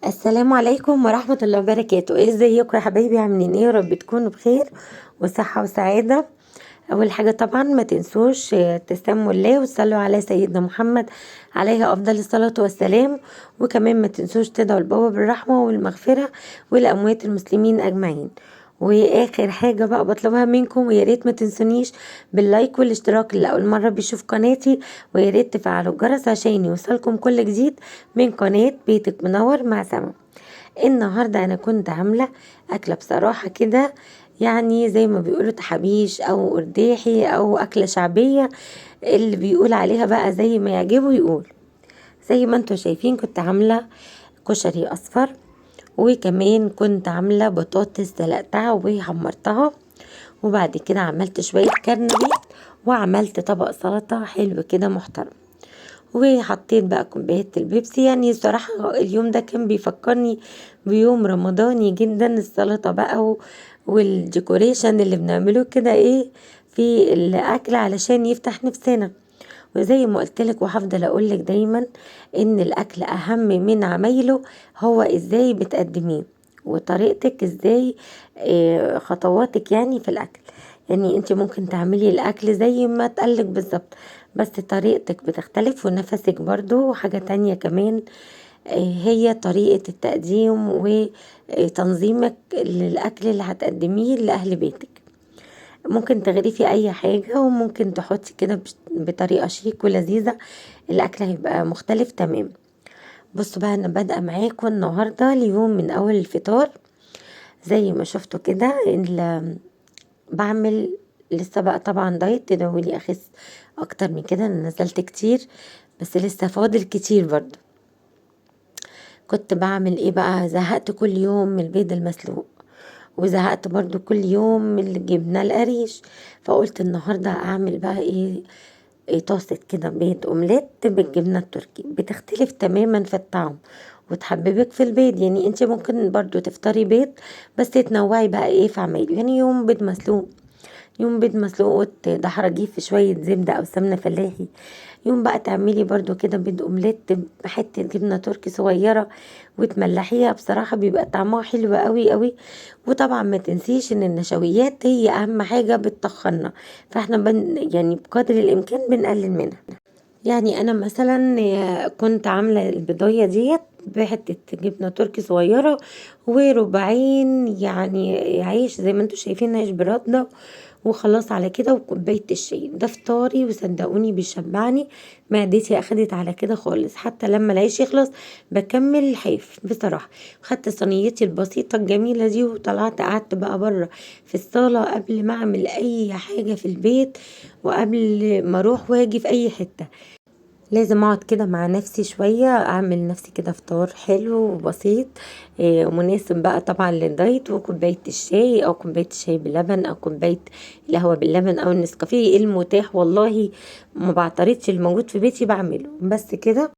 السلام عليكم ورحمة الله وبركاته. ازيكم يا حبايبي؟ عاملين ايه؟ يا رب تكونوا بخير وصحة وسعادة. اول حاجة طبعا ما تنسوش تسموا الله وتصلوا على سيدنا محمد عليه افضل الصلاة والسلام. وكمان ما تنسوش تدعوا البابا بالرحمة والمغفرة والاموات المسلمين اجمعين. واخر حاجة بقى بطلبها منكم، ويا ريت ما تنسونيش باللايك والاشتراك اللي اول مرة بيشوف قناتي، ويا ريت تفعلوا الجرس عشان يوصلكم كل جديد من قناة بيتك منور مع سما. النهاردة أنا كنت عاملة أكلة بصراحة كده، يعني زي ما بيقولوا تحابيش أو أرداحي أو أكلة شعبية، اللي بيقول عليها بقى زي ما يعجبه يقول. زي ما انتوا شايفين كنت عاملة كشري أصفر، وكمان كنت عاملة بطاطس سلقتها وحمرتها، وبعد كده عملت شوية كرنبيط، وعملت طبق سلطة حلو كده محترم، وحطيت بقى كوباية البيبسي. يعني الصراحة اليوم ده كان بيفكرني بيوم رمضاني جدا، السلطة بقى والديكوريشن اللي بنعمله كده ايه في الأكل علشان يفتح نفسنا. وزي ما قلتلك وهفضل أقولك دايما إن الأكل أهم من عمايله، هو ازاي بتقدميه وطريقتك ازاي، خطواتك يعني في الأكل. يعني انت ممكن تعملي الأكل زي ما تقلك بالظبط، بس طريقتك بتختلف، ونفسك برضو حاجة تانية كمان. هي طريقة التقديم وتنظيمك للأكل اللي هتقدميه لأهل بيتك. ممكن تغرفي أي حاجة، وممكن تحطي كده بطريقة شيك ولذيذة، الأكل هيبقى مختلف تمام. بصوا بقى، أنا بادئة معاكم النهاردة اليوم من أول الفطار. زي ما شفتوا كده بعمل لسه بقى طبعا دايت، تداولي أخس أكتر من كده، أنا نزلت كتير بس لسه فاضل كتير برضو. كنت بعمل ايه بقى؟ زهقت كل يوم من البيض المسلوق، وزهقت برضو كل يوم من الجبنة القريش، فقلت النهاردة اعمل بقى إيه طاسة كده بيض اومليت بالجبنة التركي، بتختلف تماما في الطعم وتحببك في البيض. يعني انت ممكن برضو تفطري بيض، بس تنوعي بقى ايه في عمايله، يعني يوم بيض مسلوق، يوم بيض مسلوق وتدحرجيه في شوية زبدة أو سمنة فلاحي، يوم بقى تعملي برضو كده بيض أومليت بحتة جبنة تركي صغيرة وتملحيها، بصراحة بيبقى طعمها حلو قوي قوي. وطبعا ما تنسيش ان النشويات هي أهم حاجة بتطخنا، فاحنا يعني بقدر الإمكان بنقلل منها. يعني أنا مثلا كنت عاملة البضاية ديت بحتة جبنة تركي صغيرة وربعين يعني عيش، زي ما انتوا شايفين عيش برده، وخلاص على كده، وكوباية الشاي. ده فطاري، وصدقوني بيشبعني، معدتي اخدت على كده خالص، حتى لما العيش يخلص بكمل الحيف بصراحة. خدت صينيتي البسيطة الجميلة دي وطلعت قعدت بقى بره في الصالة قبل ما اعمل اي حاجة في البيت، وقبل ما اروح واجي في اي حتة لازم اقعد كده مع نفسي شوية، اعمل نفسي كده فطار حلو وبسيط، مناسب بقى طبعا للدايت، وكوباية الشاي او كوباية الشاي باللبن او كوباية القهوة باللبن او النسكافيه المتاح، والله ما بعترضش، الموجود في بيتي بعمله بس كده.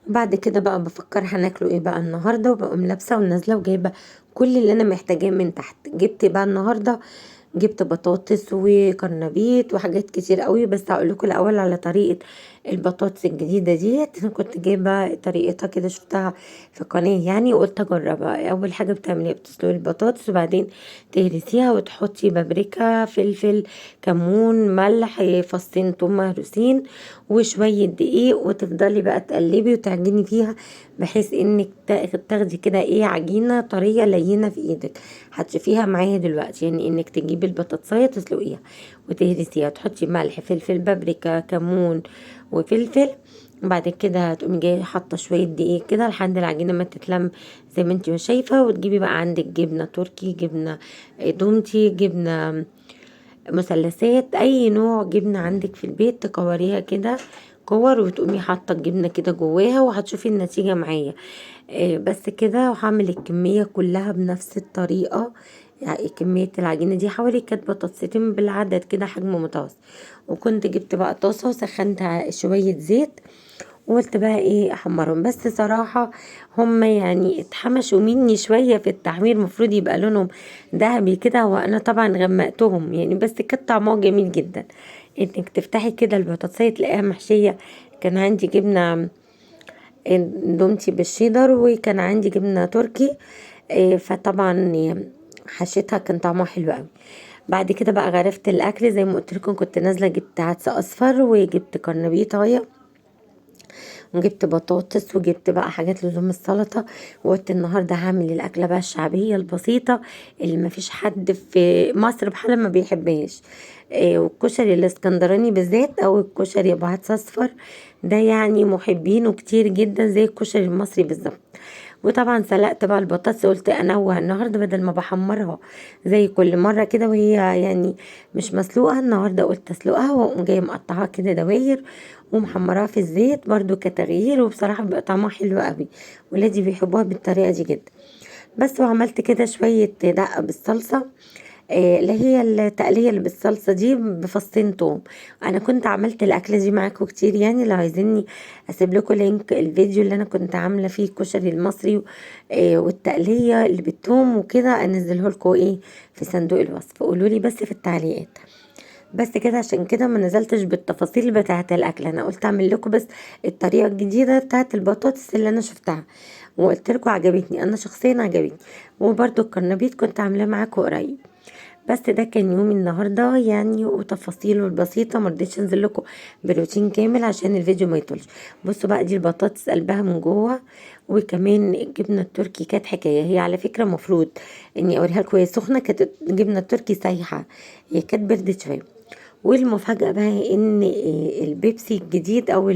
بعد كده بقى بفكر هناكله ايه بقى النهارده، وبقوم لابسه ونازله وجايبه كل اللي انا محتاجاه من تحت. جبت بقى النهارده، جبت بطاطس وكرنبيت وحاجات كتير قوي، بس هقول لكم الاول على طريقه البطاطس الجديده ديت. انا كنت جايبه طريقتها كده، شفتها في قناه يعني، وقلت اجربها. اول حاجه بتعمليها بتسلقي البطاطس، وبعدين تهرسيها وتحطي بابريكا، فلفل، كمون، ملح، فصين توم مهروسين، وشويه دقيق، وتفضلي بقى تقلبي وتعجني فيها بحيث انك تاخدي كده عجينه طريه لينه في ايدك. هتشوفيها معايا دلوقتي، يعني انك تجيبي البطاطسايه تسلقيها وتهرسيها، تحطي ملح، فلفل، بابريكا، كمون وفلفل، وبعد كده هتقومي جايه حاطه شويه دقيق كده لحد العجينه ما تتلم زي ما انت شايفه. وتجيبي بقى عندك جبنه تركي، جبنه دومتي، جبنه مثلثات، اي نوع جبنه عندك في البيت تكوريها كده كور، وتقومي حاطه الجبنه كده جواها، وهتشوفي النتيجه معايا. بس كده، وهعمل الكميه كلها بنفس الطريقه. يعني كميه العجينه دي حوالي كانت بطاطستين بالعدد كده، حجم متوسط. وكنت جبت بقى طاسه وسخنت شويه زيت، وقلت بقى احمرهم. بس صراحة هم يعني اتحمشوا مني شوية في التحمير، المفروض يبقى لونهم ذهبي كده، وانا طبعا غمقتهم يعني، بس كان طعمه جميل جدا. انك تفتحي كده البطاطسية تلاقيها محشية. كان عندي جبنة اندومتي بالشيدر، وكان عندي جبنة تركي. فطبعا حشيتها كان طعمها حلو قوي. بعد كده بقى غرفت الاكل زي ما قلت لكم، كنت نازله جبت عدس اصفر وجبت كرنبيطايه وجبت بطاطس وجبت بقى حاجات لزوم السلطه، وقلت النهارده هعمل الاكله بقى الشعبيه البسيطه اللي ما فيش حد في مصر بحالها ما بيحبهاش. والكشري الاسكندراني بالذات او الكشري ابو عدس اصفر ده يعني محبينه كتير جدا زي الكشري المصري بالظبط. وطبعا سلقت بقى البطاطس، قلت انوع النهارده بدل ما بحمرها زي كل مره كده وهي يعني مش مسلوقه، النهارده قلت اسلقها واقوم جايه مقطعاها كده دواير ومحمراها في الزيت برضو كتغيير، وبصراحه بيبقى طعمها حلو قوي، ولادي بيحبوها بالطريقه دي جدا. بس وعملت كده شويه دقه بالصلصه، اللي هي التقلية اللي بالصلصة دي بفصين توم. انا كنت عملت الاكلة دي معاكم كتير، يعني لو عايزيني اسيب لكم لينك الفيديو اللي انا كنت عاملة فيه الكشري المصري والتقلية اللي بالثوم وكده انزله لكم في صندوق الوصف، قولوا لي بس في التعليقات. بس كده عشان كده ما نزلتش بالتفاصيل بتاعه الاكل، انا قلت اعمل لكم بس الطريقه الجديده بتاعه البطاطس اللي انا شفتها وقلت لكم عجبتني، انا شخصيا عجبتني. وبرده الكرنبيط كنت عاملاه معاكم قريب. بس ده كان يومي النهارده يعني وتفاصيله البسيطه، مرضتش انزل لكم بروتين كامل عشان الفيديو ما يطولش. بصوا بقى دي البطاطس قلبها من جوه، وكمان الجبنه التركي كانت حكايه. هي على فكره مفروض اني اوريها لكم وهي سخنه، كانت الجبنه التركي سايحه، هي كانت بردت شويه. والمفاجأة بقى ان البيبسي الجديد او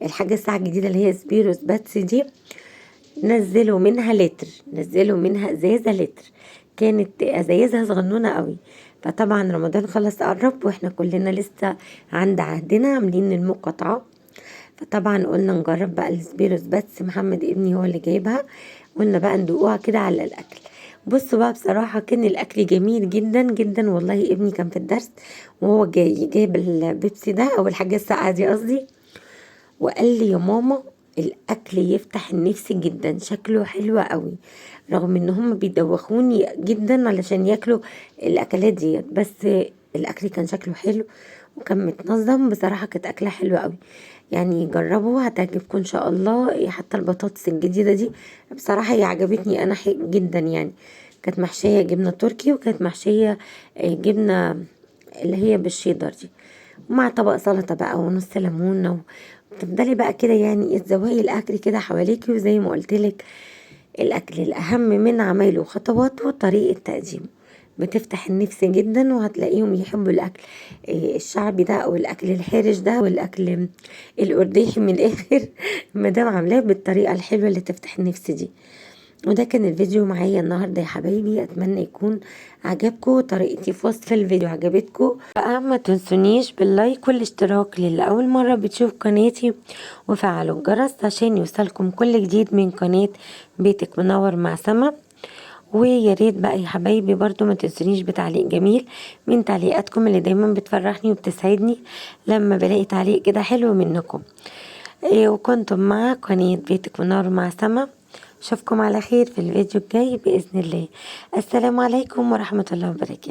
الحاجة الساعة الجديدة اللي هي سبيروس باتس دي، نزلوا منها لتر، نزلوا منها ازازة لتر، كانت ازايزها صغنونة قوي. فطبعا رمضان خلص قرب واحنا كلنا لسه عند عهدنا عاملين المقاطعة، فطبعا قلنا نجرب بقى السبيروس باتس، محمد ابني هو اللي جايبها، قلنا بقى ندوقوها كده على الاكل. بصوا بقى بصراحة كان الأكل جميل جدا جدا والله. ابني كان في الدرس وهو جايب البيبسي ده أو الحاجة الساقعة دي قصدي، وقال لي يا ماما الأكل يفتح النفس جدا، شكله حلو قوي، رغم ان هم بيدوخوني جدا علشان ياكلوا الأكلات ديت، بس الأكل كان شكله حلو وكان متنظم. بصراحة كانت أكلة حلوة قوي، يعني جربوا هتعجبكم ان شاء الله. حتى البطاطس الجديدة دي بصراحة هي عجبتني انا جدا، يعني كانت محشية جبنة تركي وكانت محشية جبنة اللي هي بالشيدر دي، ومع طبق سلطة بقى ونص ليمونة تفضلي بقى كده يعني تزوقي الاكل كده حواليكي. وزي ما قلتلك الاكل الاهم من عمايله وخطواته طريقة تقديمه بتفتح النفس جدا، وهتلاقيهم يحبوا الاكل الشعبي ده او الاكل الحرش ده والاكل الارديحي من الاخر مادام عاملاه بالطريقه الحلوه اللي تفتح النفس دي. وده كان الفيديو معايا النهارده يا حبايبي، اتمنى يكون عجبكم طريقتي في وصف الفيديو عجبتكم بقى. ما تنسونيش باللايك والاشتراك للي اول مره بتشوف قناتي، وفعلوا الجرس عشان يوصلكم كل جديد من قناه بيتك منور مع سما. ويا ريت بقى يا حبايبي برضو ما تنسونيش بتعليق جميل من تعليقاتكم اللي دايما بتفرحني وبتسعدني لما بلاقي تعليق كده حلو منكم. وكنتم مع قناة بيتك منور مع سما، اشوفكم على خير في الفيديو الجاي بإذن الله. السلام عليكم ورحمة الله وبركاته.